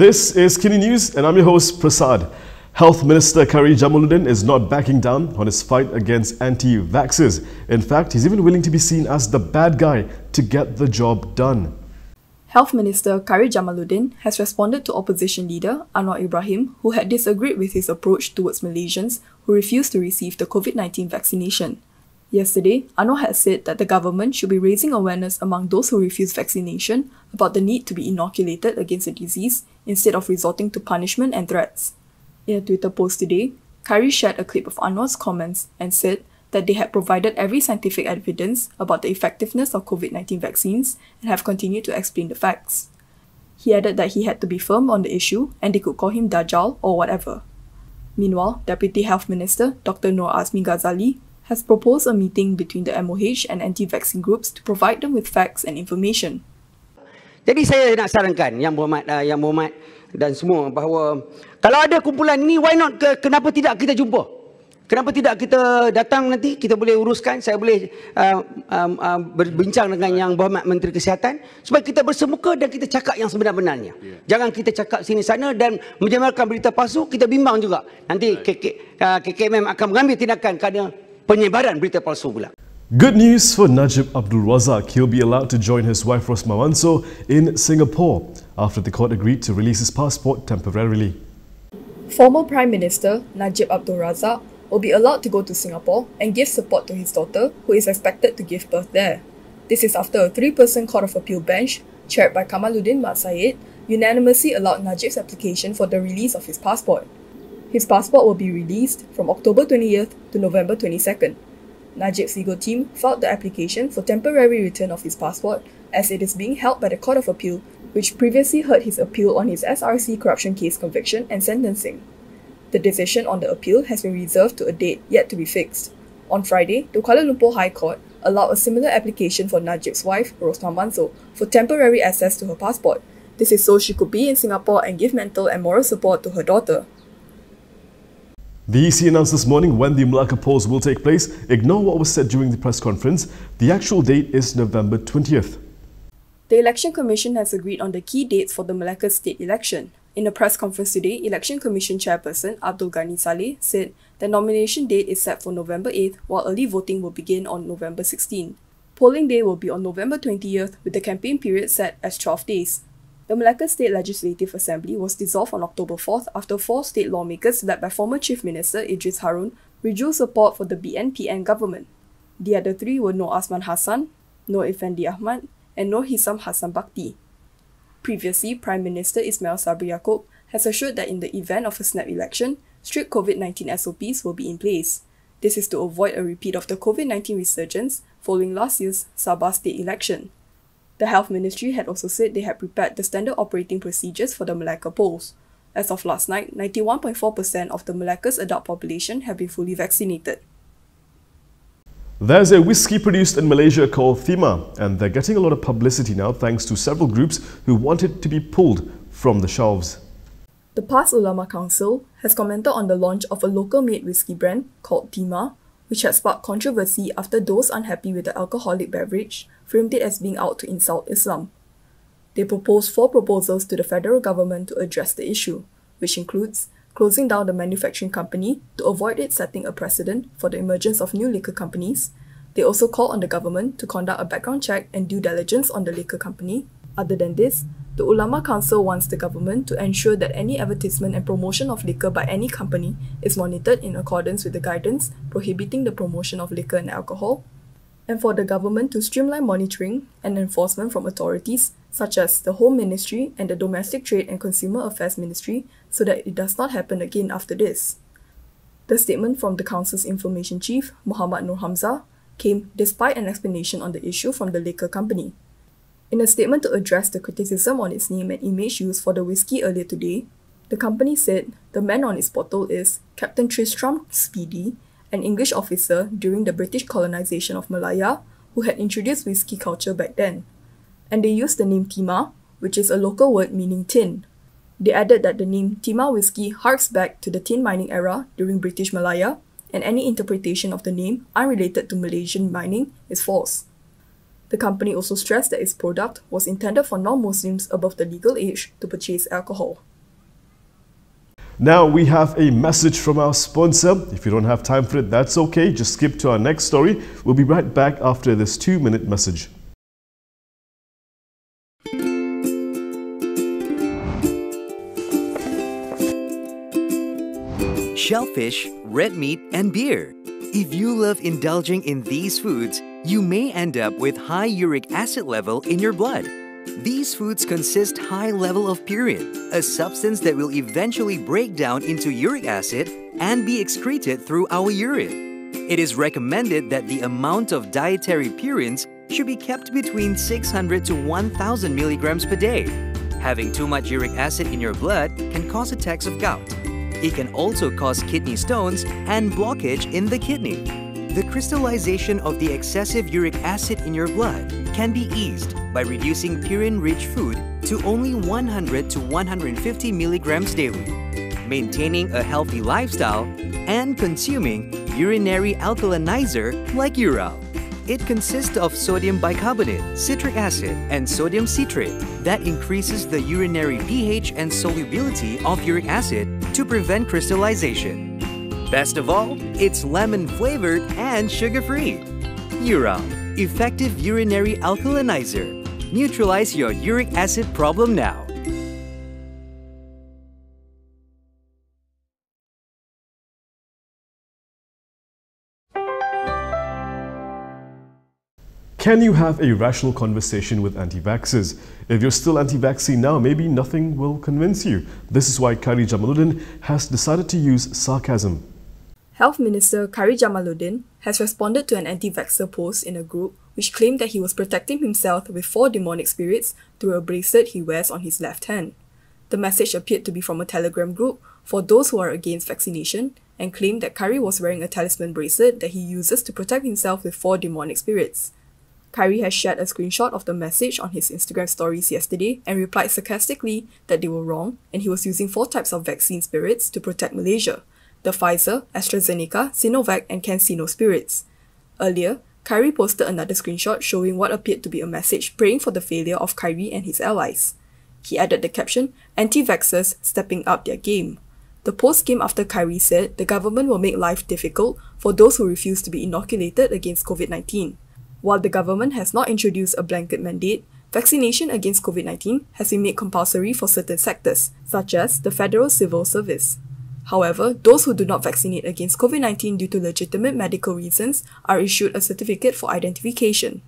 This is KiniNews and I'm your host Prasad. Health Minister Khairy Jamaluddin is not backing down on his fight against anti-vaxxers. In fact, he's even willing to be seen as the bad guy to get the job done. Health Minister Khairy Jamaluddin has responded to opposition leader Anwar Ibrahim, who had disagreed with his approach towards Malaysians who refused to receive the COVID-19 vaccination. Yesterday, Anwar had said that the government should be raising awareness among those who refuse vaccination about the need to be inoculated against the disease instead of resorting to punishment and threats. In a Twitter post today, Khairy shared a clip of Anwar's comments and said that they had provided every scientific evidence about the effectiveness of COVID-19 vaccines and have continued to explain the facts. He added that he had to be firm on the issue and they could call him dajjal or whatever. Meanwhile, Deputy Health Minister Dr. Noor Azmi Ghazali has proposed a meeting between the MOH and anti-vaccine groups to provide them with facts and information. Jadi saya nak sarankan yang berhormat dan semua bahawa kalau ada kumpulan ini, why not, kenapa tidak kita jumpa? Kenapa tidak kita datang nanti, kita boleh uruskan, saya boleh berbincang dengan yang berhormat Menteri Kesihatan supaya kita bersemuka dan kita cakap yang sebenar-benarnya. Jangan kita cakap sini sana dan menyebarkan berita palsu, kita bimbang juga. Nanti KKMM akan mengambil tindakan kerana penyebaran berita palsu pula. Good news for Najib Abdul Razak. He'll be allowed to join his wife Rosmah Mansor in Singapore after the court agreed to release his passport temporarily. Former Prime Minister Najib Abdul Razak will be allowed to go to Singapore and give support to his daughter, who is expected to give birth there. This is after a 3-person Court of Appeal bench, chaired by Kamaluddin Mat Syed, unanimously allowed Najib's application for the release of his passport. His passport will be released from October 20th to November 22nd. Najib's legal team filed the application for temporary return of his passport as it is being held by the Court of Appeal, which previously heard his appeal on his SRC corruption case conviction and sentencing. The decision on the appeal has been reserved to a date yet to be fixed. On Friday, the Kuala Lumpur High Court allowed a similar application for Najib's wife, Rosmah Mansor, for temporary access to her passport. This is so she could be in Singapore and give mental and moral support to her daughter. The EC announced this morning when the Melaka polls will take place. Ignore what was said during the press conference. The actual date is November 20th. The Election Commission has agreed on the key dates for the Malacca state election. In a press conference today, Election Commission Chairperson Abdul Ghani Saleh said the nomination date is set for November 8th, while early voting will begin on November 16th. Polling day will be on November 20th, with the campaign period set as 12 days. The Malacca State Legislative Assembly was dissolved on October 4th after 4 state lawmakers led by former Chief Minister Idris Harun withdrew support for the BNPN government. The other 3 were Noor Asman Hassan, Noor Effendi Ahmad, and Noor Hisam Hassan Bakti. Previously, Prime Minister Ismail Sabri Yaakob has assured that in the event of a snap election, strict COVID-19 SOPs will be in place. This is to avoid a repeat of the COVID-19 resurgence following last year's Sabah state election. The Health Ministry had also said they had prepared the standard operating procedures for the Malacca polls. As of last night, 91.4% of the Malacca's adult population have been fully vaccinated. There's a whiskey produced in Malaysia called Thima, and they're getting a lot of publicity now thanks to several groups who want it to be pulled from the shelves. The PAS Ulama Council has commented on the launch of a local-made whiskey brand called Thima, which had sparked controversy after those unhappy with the alcoholic beverage framed it as being out to insult Islam. They proposed 4 proposals to the federal government to address the issue, which includes closing down the manufacturing company to avoid it setting a precedent for the emergence of new liquor companies. They also called on the government to conduct a background check and due diligence on the liquor company. Other than this, the Ulama Council wants the government to ensure that any advertisement and promotion of liquor by any company is monitored in accordance with the guidance prohibiting the promotion of liquor and alcohol, and for the government to streamline monitoring and enforcement from authorities such as the Home Ministry and the Domestic Trade and Consumer Affairs Ministry so that it does not happen again after this. The statement from the Council's Information Chief, Muhammad Nur Hamzah, came despite an explanation on the issue from the liquor company. In a statement to address the criticism on its name and image used for the whiskey earlier today, the company said the man on its bottle is Captain Tristram Speedy, an English officer during the British colonization of Malaya who had introduced whiskey culture back then. And they used the name Thima, which is a local word meaning tin. They added that the name Thima whiskey harks back to the tin mining era during British Malaya, and any interpretation of the name unrelated to Malaysian mining is false. The company also stressed that its product was intended for non-Muslims above the legal age to purchase alcohol. Now we have a message from our sponsor. If you don't have time for it, that's okay. Just skip to our next story. We'll be right back after this 2-minute message. Shellfish, red meat, and beer. If you love indulging in these foods, you may end up with high uric acid level in your blood. These foods consist high level of purine, a substance that will eventually break down into uric acid and be excreted through our urine. It is recommended that the amount of dietary purines should be kept between 600 to 1000 milligrams per day. Having too much uric acid in your blood can cause attacks of gout. It can also cause kidney stones and blockage in the kidney. The crystallization of the excessive uric acid in your blood can be eased by reducing purine-rich food to only 100 to 150 milligrams daily, maintaining a healthy lifestyle, and consuming urinary alkalinizer like Ural. It consists of sodium bicarbonate, citric acid, and sodium citrate that increases the urinary pH and solubility of uric acid to prevent crystallization. Best of all, it's lemon-flavored and sugar-free. Ural, effective urinary alkalinizer. Neutralize your uric acid problem now. Can you have a rational conversation with anti-vaxxers? If you're still anti-vaccine now, maybe nothing will convince you. This is why Khairy Jamaluddin has decided to use sarcasm. Health Minister Khairy Jamaluddin has responded to an anti-vaxxer post in a group which claimed that he was protecting himself with 4 demonic spirits through a bracelet he wears on his left hand. The message appeared to be from a Telegram group for those who are against vaccination and claimed that Khairy was wearing a talisman bracelet that he uses to protect himself with 4 demonic spirits. Khairy has shared a screenshot of the message on his Instagram stories yesterday and replied sarcastically that they were wrong and he was using 4 types of vaccine spirits to protect Malaysia: the Pfizer, AstraZeneca, Sinovac and CanSino spirits. Earlier, Khairy posted another screenshot showing what appeared to be a message praying for the failure of Khairy and his allies. He added the caption, "Anti-vaxxers stepping up their game." The post came after Khairy said the government will make life difficult for those who refuse to be inoculated against COVID-19. While the government has not introduced a blanket mandate, vaccination against COVID-19 has been made compulsory for certain sectors, such as the Federal Civil Service. However, those who do not vaccinate against COVID-19 due to legitimate medical reasons are issued a certificate for identification.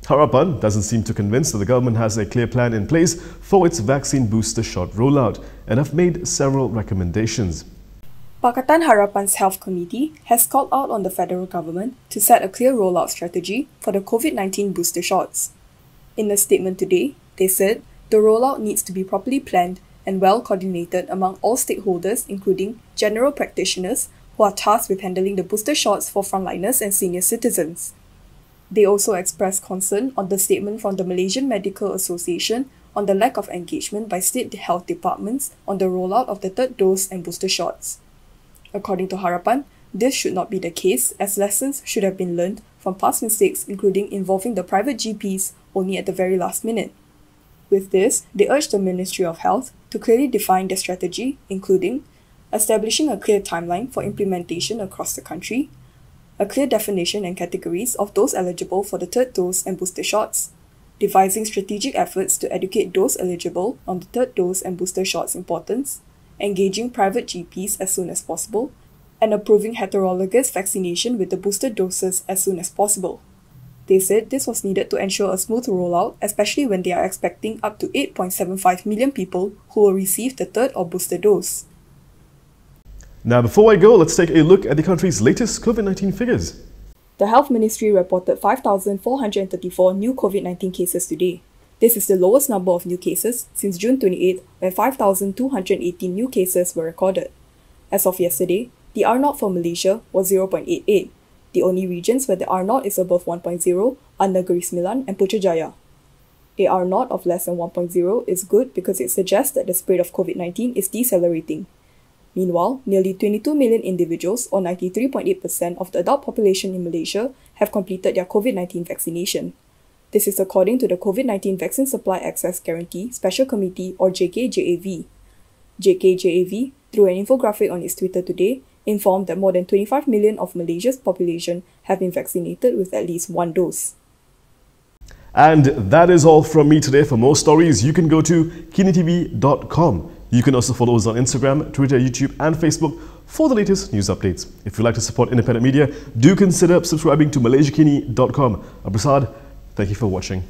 Harapan doesn't seem too convinced that the government has a clear plan in place for its vaccine booster shot rollout and have made several recommendations. Pakatan Harapan's Health Committee has called out on the federal government to set a clear rollout strategy for the COVID-19 booster shots. In a statement today, they said the rollout needs to be properly planned and well coordinated among all stakeholders, including general practitioners who are tasked with handling the booster shots for frontliners and senior citizens. They also expressed concern on the statement from the Malaysian Medical Association on the lack of engagement by state health departments on the rollout of the 3rd dose and booster shots. According to Harapan, this should not be the case, as lessons should have been learned from past mistakes, including involving the private GPs only at the very last minute. With this, they urged the Ministry of Health to clearly define their strategy, including establishing a clear timeline for implementation across the country, a clear definition and categories of those eligible for the 3rd dose and booster shots, devising strategic efforts to educate those eligible on the 3rd dose and booster shots' importance, engaging private GPs as soon as possible, and approving heterologous vaccination with the booster doses as soon as possible. They said this was needed to ensure a smooth rollout, especially when they are expecting up to 8.75 million people who will receive the 3rd or booster dose. Now, before I go, let's take a look at the country's latest COVID-19 figures. The Health Ministry reported 5,434 new COVID-19 cases today. This is the lowest number of new cases since June 28, when 5,218 new cases were recorded. As of yesterday, the R0 for Malaysia was 0.88. The only regions where the R0 is above 1.0 are Negeri Sembilan and Putrajaya. A R0 of less than 1.0 is good because it suggests that the spread of COVID-19 is decelerating. Meanwhile, nearly 22 million individuals, or 93.8% of the adult population in Malaysia, have completed their COVID-19 vaccination. This is according to the COVID-19 Vaccine Supply Access Guarantee Special Committee, or JKJAV. JKJAV, through an infographic on its Twitter today, informed that more than 25 million of Malaysia's population have been vaccinated with at least one dose. And that is all from me today. For more stories, you can go to KiniTV.com. You can also follow us on Instagram, Twitter, YouTube and Facebook for the latest news updates. If you'd like to support independent media, do consider subscribing to MalaysiaKini.com. I'm Prasad. Thank you for watching.